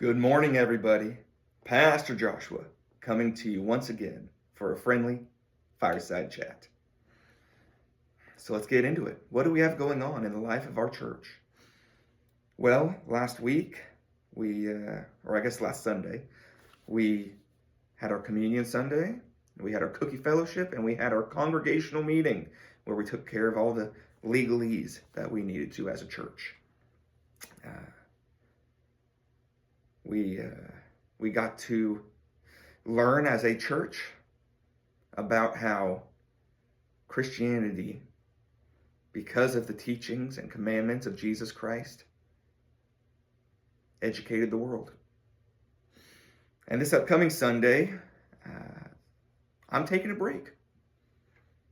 Good morning, everybody. Pastor Joshua coming to you once again for a friendly fireside chat. So let's get into it. What do we have going on in the life of our church? Well, last week, last Sunday, we had our communion Sunday, we had our cookie fellowship, and we had our congregational meeting where we took care of all the legalese that we needed to as a church. We got to learn as a church about how Christianity, because of the teachings and commandments of Jesus Christ, educated the world. And this upcoming Sunday, I'm taking a break.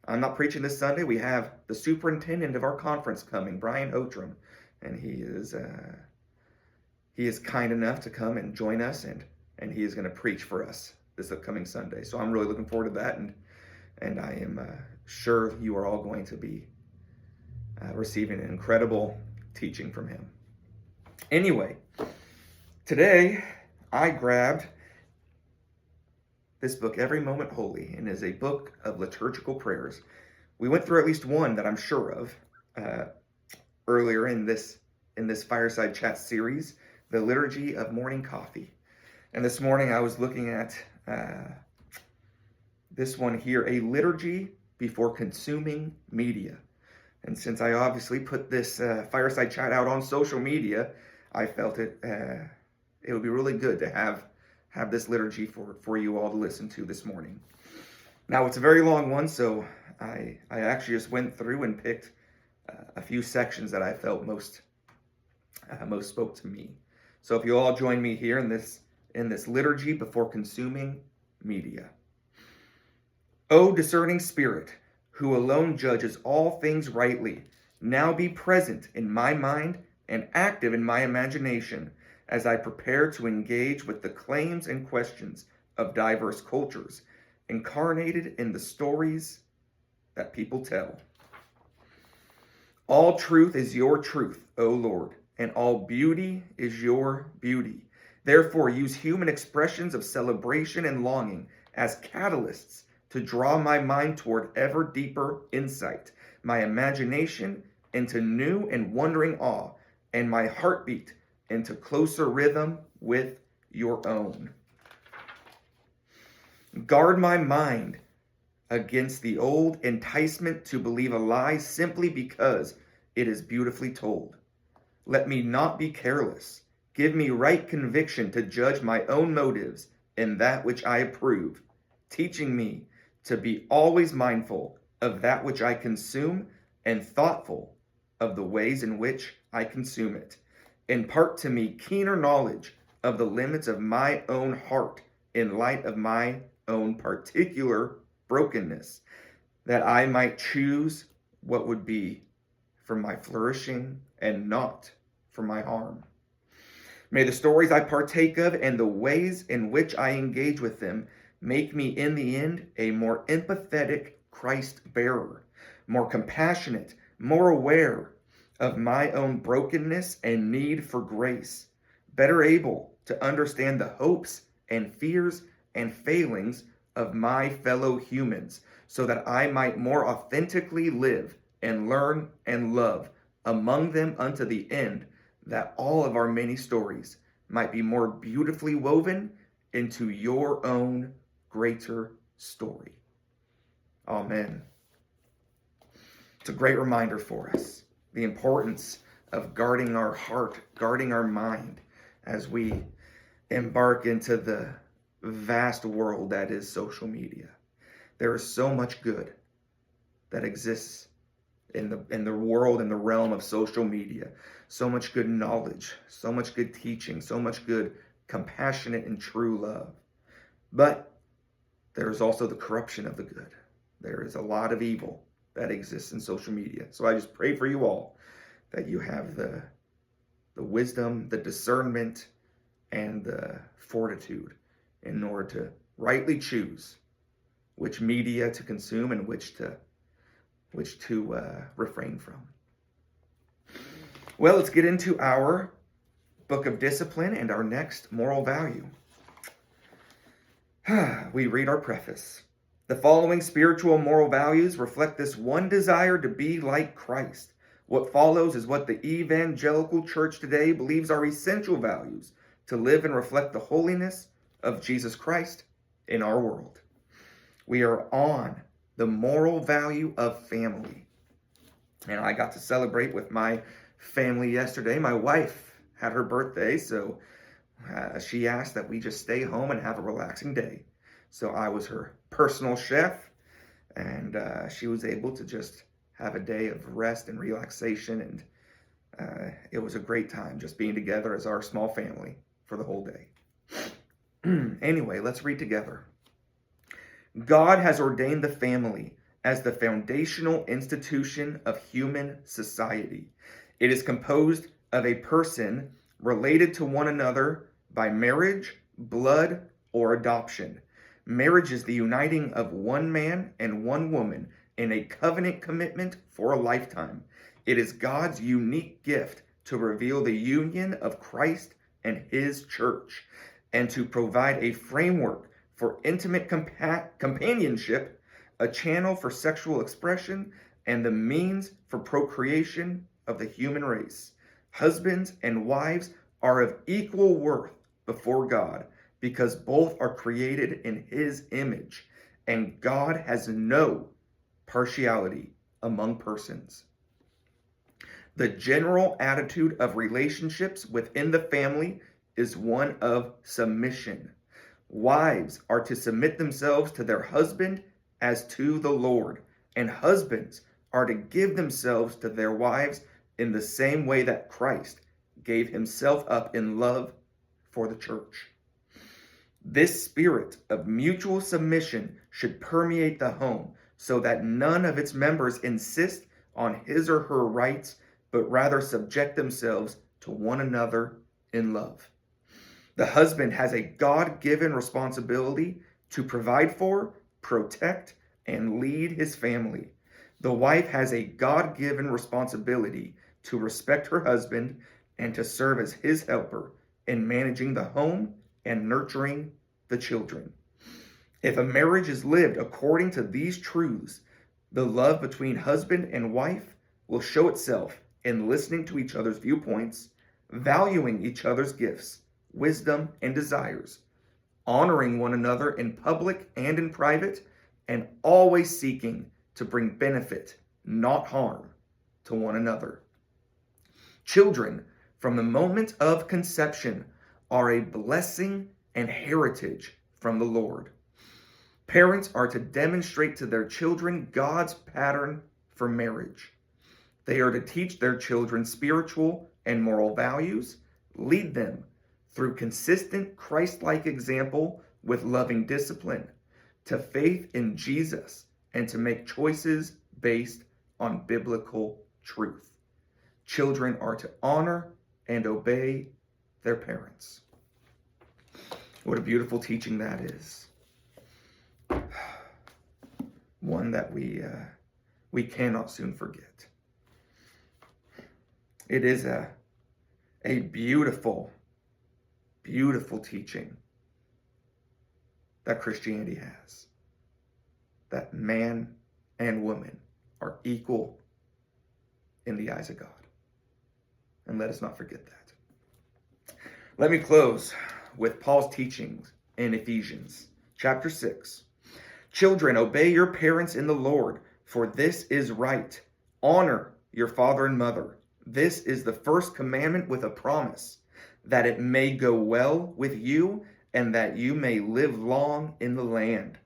I'm not preaching this Sunday. We have the superintendent of our conference coming, Brian Outram, and he is kind enough to come and join us, and he is going to preach for us this upcoming Sunday. So I'm really looking forward to that, and I am sure you are all going to be receiving an incredible teaching from him. Anyway, today I grabbed this book, Every Moment Holy, and is a book of liturgical prayers. We went through at least one that I'm sure of earlier in this Fireside Chat series, the Liturgy of Morning Coffee. And this morning I was looking at this one here, a liturgy before consuming media. And since I obviously put this Fireside Chat out on social media, I felt it would be really good to have this liturgy for you all to listen to this morning. Now, it's a very long one, so I actually just went through and picked a few sections that I felt most spoke to me. So if you all join me here in this liturgy before consuming media. O discerning Spirit, who alone judges all things rightly, now be present in my mind and active in my imagination as I prepare to engage with the claims and questions of diverse cultures, incarnated in the stories that people tell. All truth is your truth, O Lord, and all beauty is your beauty. Therefore, use human expressions of celebration and longing as catalysts to draw my mind toward ever deeper insight, my imagination into new and wondering awe, and my heartbeat into closer rhythm with your own. Guard my mind against the old enticement to believe a lie simply because it is beautifully told. Let me not be careless. Give me right conviction to judge my own motives in that which I approve, teaching me to be always mindful of that which I consume and thoughtful of the ways in which I consume it. Impart to me keener knowledge of the limits of my own heart in light of my own particular brokenness, that I might choose what would be for my flourishing and not for my harm. May the stories I partake of and the ways in which I engage with them make me in the end a more empathetic Christ bearer, more compassionate, more aware of my own brokenness and need for grace, better able to understand the hopes and fears and failings of my fellow humans, so that I might more authentically live and learn and love among them unto the end, that all of our many stories might be more beautifully woven into your own greater story. Amen. It's a great reminder for us, the importance of guarding our heart, guarding our mind as we embark into the vast world that is social media. There is so much good that exists in the world, in the realm of social media. So much good knowledge, so much good teaching, so much good compassionate and true love. But there is also the corruption of the good. There is a lot of evil that exists in social media. So I just pray for you all that you have the wisdom, the discernment, and the fortitude in order to rightly choose which media to consume and which to refrain from. Well, let's get into our book of discipline and our next moral value. We read our preface. The following spiritual and moral values reflect this one desire to be like Christ. What follows is what the evangelical church today believes are essential values to live and reflect the holiness of Jesus Christ in our world. We are on the moral value of family. And I got to celebrate with my family yesterday. My wife had her birthday, so she asked that we just stay home and have a relaxing day. So I was her personal chef, and she was able to just have a day of rest and relaxation, and it was a great time just being together as our small family for the whole day. Anyway, let's read together. God has ordained the family as the foundational institution of human society. It is composed of a person related to one another by marriage, blood, or adoption. Marriage is the uniting of one man and one woman in a covenant commitment for a lifetime. It is God's unique gift to reveal the union of Christ and his church, and to provide a framework for intimate companionship, a channel for sexual expression, and the means for procreation of the human race. Husbands and wives are of equal worth before God because both are created in his image, and God has no partiality among persons. The general attitude of relationships within the family is one of submission. Wives are to submit themselves to their husband as to the Lord, and husbands are to give themselves to their wives in the same way that Christ gave himself up in love for the church. This spirit of mutual submission should permeate the home so that none of its members insist on his or her rights, but rather subject themselves to one another in love. The husband has a God-given responsibility to provide for, protect, and lead his family. The wife has a God-given responsibility to respect her husband and to serve as his helper in managing the home and nurturing the children. If a marriage is lived according to these truths, the love between husband and wife will show itself in listening to each other's viewpoints, valuing each other's gifts, wisdom, and desires, honoring one another in public and in private, and always seeking to bring benefit, not harm, to one another. Children, from the moment of conception, are a blessing and heritage from the Lord. Parents are to demonstrate to their children God's pattern for marriage. They are to teach their children spiritual and moral values, lead them through consistent Christ-like example with loving discipline, to faith in Jesus, and to make choices based on biblical truth. Children are to honor and obey their parents. What a beautiful teaching that is. One that we cannot soon forget. It is a beautiful, beautiful teaching that Christianity has. That man and woman are equal in the eyes of God. And let us not forget that. Let me close with Paul's teachings in Ephesians chapter 6. Children, obey your parents in the Lord, for this is right. Honor your father and mother. This is the first commandment with a promise, that it may go well with you and that you may live long in the land.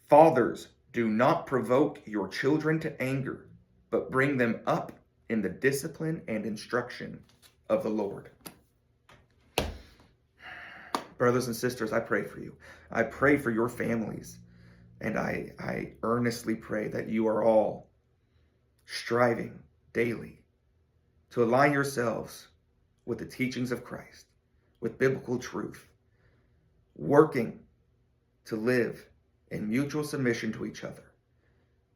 Fathers, do not provoke your children to anger, but bring them up in the discipline and instruction of the Lord. Brothers and sisters, I pray for you. I pray for your families. And I earnestly pray that you are all striving daily to align yourselves with the teachings of Christ, with biblical truth, working to live in mutual submission to each other,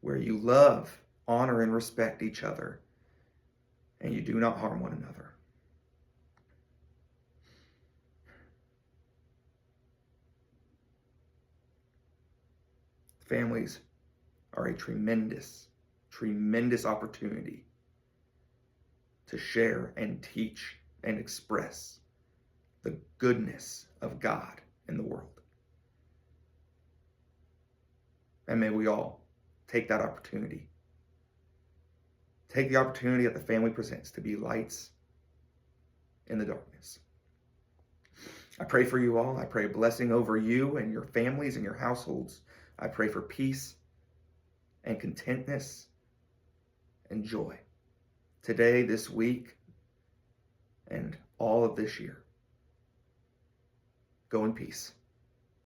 where you love, honor, and respect each other, and you do not harm one another. Families are a tremendous, tremendous opportunity to share and teach and express the goodness of God in the world. And may we all take that opportunity. Take the opportunity that the family presents to be lights in the darkness. I pray for you all. I pray a blessing over you and your families and your households. I pray for peace and contentness and joy today, this week, and all of this year. Go in peace.